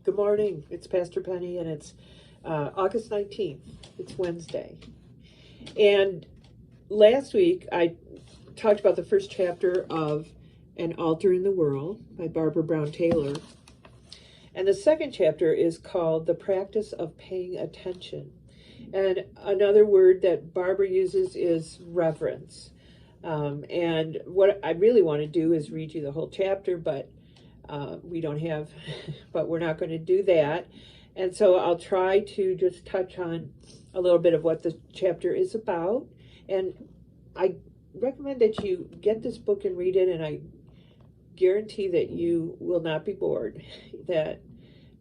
Good morning. It's Pastor Penny, and it's August 19th. It's Wednesday. And last week, I talked about the first chapter of An Altar in the World by Barbara Brown Taylor. And the second chapter is called The Practice of Paying Attention. And another word that Barbara uses is reverence. And what I really want to do is read you the whole chapter, but we don't have, but we're not going to do that. And so I'll try to just touch on a little bit of what the chapter is about. And I recommend that you get this book and read it, and I guarantee that you will not be bored, that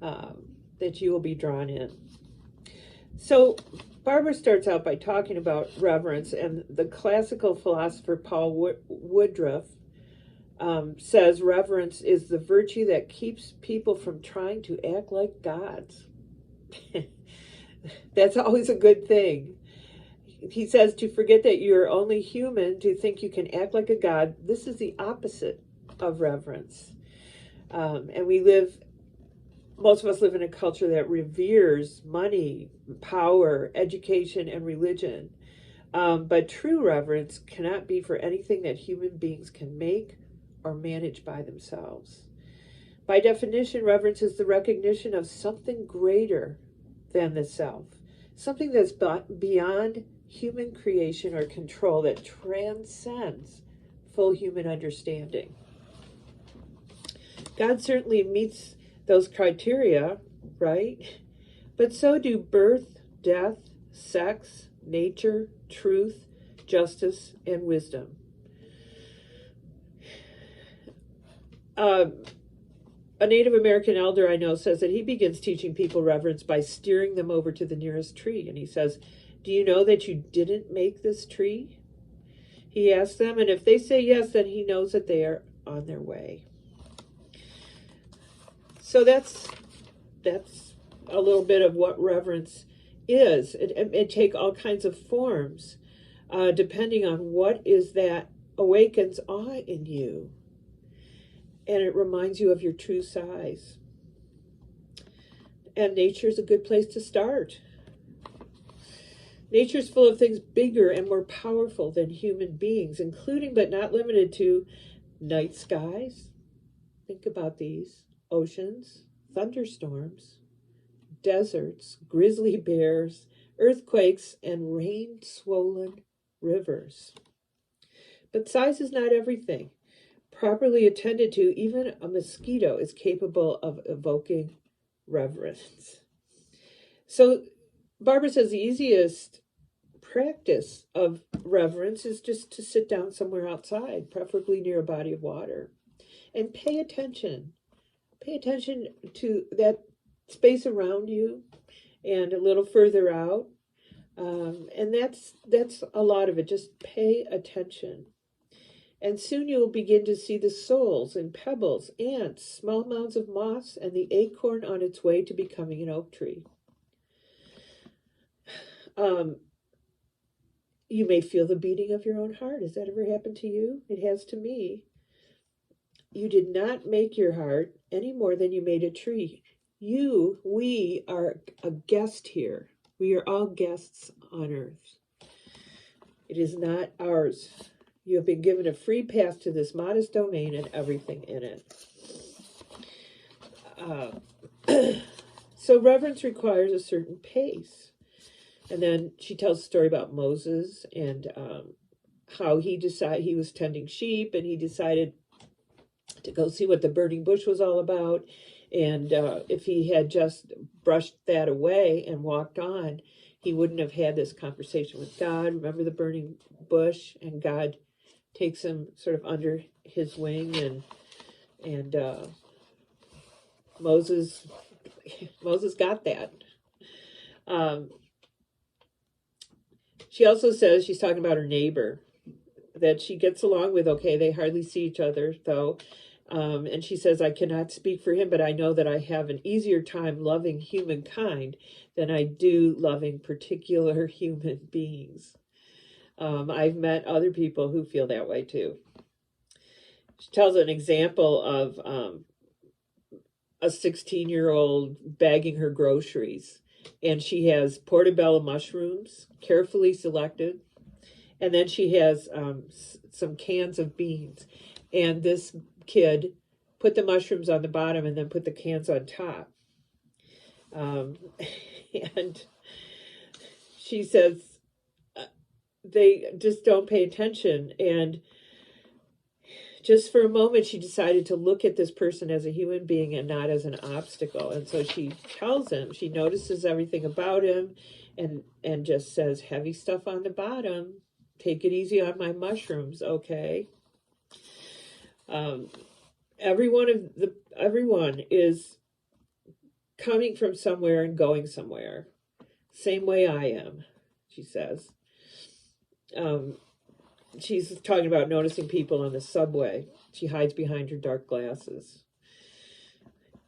that you will be drawn in. So Barbara starts out by talking about reverence, and the classical philosopher Paul Woodruff says reverence is the virtue that keeps people from trying to act like gods. That's always a good thing. He says to forget that you're only human, to think you can act like a god. This is the opposite of reverence. And most of us live in a culture that reveres money, power, education, and religion. But true reverence cannot be for anything that human beings can make or manage by themselves. By definition, reverence is the recognition of something greater than the self, something that's beyond human creation or control, that transcends full human understanding. God certainly meets those criteria, right? But so do birth, death, sex, nature, truth, justice, and wisdom. A Native American elder I know says that he begins teaching people reverence by steering them over to the nearest tree. And he says, "Do you know that you didn't make this tree?" He asks them, and if they say yes, then he knows that they are on their way. So that's a little bit of what reverence is. It take all kinds of forms, depending on what is that awakens awe in you. And it reminds you of your true size. And nature is a good place to start. Nature is full of things bigger and more powerful than human beings, including but not limited to night skies. Think about these: oceans, thunderstorms, deserts, grizzly bears, earthquakes, and rain-swollen rivers. But size is not everything. Properly attended to, even a mosquito is capable of evoking reverence. So Barbara says the easiest practice of reverence is just to sit down somewhere outside, preferably near a body of water, and pay attention. Pay attention to that space around you and a little further out. And that's a lot of it. Just pay attention. And soon you will begin to see the souls and pebbles, ants, small mounds of moss, and the acorn on its way to becoming an oak tree. You may feel the beating of your own heart. Has that ever happened to you? It has to me. You did not make your heart any more than you made a tree. We are a guest here. We are all guests on earth. It is not ours. You have been given a free pass to this modest domain and everything in it. So reverence requires a certain pace. And then she tells a story about Moses and how he was tending sheep, and he decided to go see what the burning bush was all about. And if he had just brushed that away and walked on, he wouldn't have had this conversation with God. Remember the burning bush? And God takes him sort of under his wing, and Moses got that. She also says, she's talking about her neighbor that she gets along with. Okay, they hardly see each other though. And she says, I cannot speak for him, but I know that I have an easier time loving humankind than I do loving particular human beings. I've met other people who feel that way too. She tells an example of a 16-year-old bagging her groceries, and she has portobello mushrooms, carefully selected, and then she has some cans of beans, and this kid put the mushrooms on the bottom and then put the cans on top. And she says they just don't pay attention, and just for a moment she decided to look at this person as a human being and not as an obstacle. And so she tells him, she notices everything about him, and just says, heavy stuff on the bottom, take it easy on my mushrooms, okay? Everyone is coming from somewhere and going somewhere, same way I am, she says. She's talking about noticing people on the subway. She hides behind her dark glasses.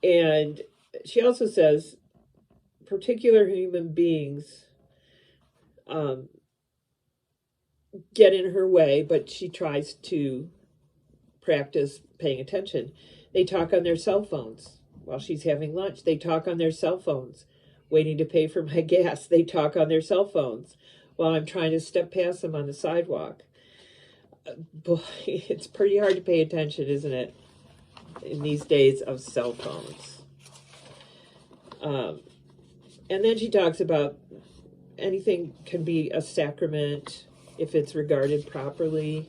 And she also says particular human beings get in her way, but she tries to practice paying attention. They talk on their cell phones while she's having lunch. They talk on their cell phones waiting to pay for my gas. They talk on their cell phones while I'm trying to step past them on the sidewalk. Boy, it's pretty hard to pay attention, isn't it, in these days of cell phones? And then she talks about anything can be a sacrament if it's regarded properly.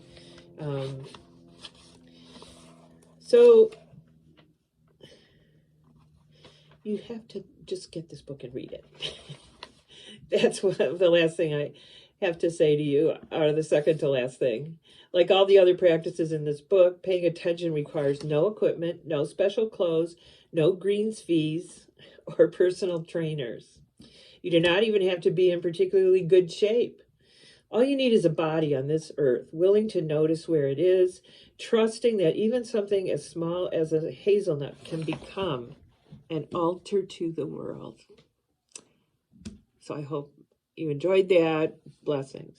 So you have to just get this book and read it. That's the last thing I have to say to you, or the second to last thing. Like all the other practices in this book, paying attention requires no equipment, no special clothes, no greens fees, or personal trainers. You do not even have to be in particularly good shape. All you need is a body on this earth, willing to notice where it is, trusting that even something as small as a hazelnut can become an altar to the world. So I hope you enjoyed that. Blessings.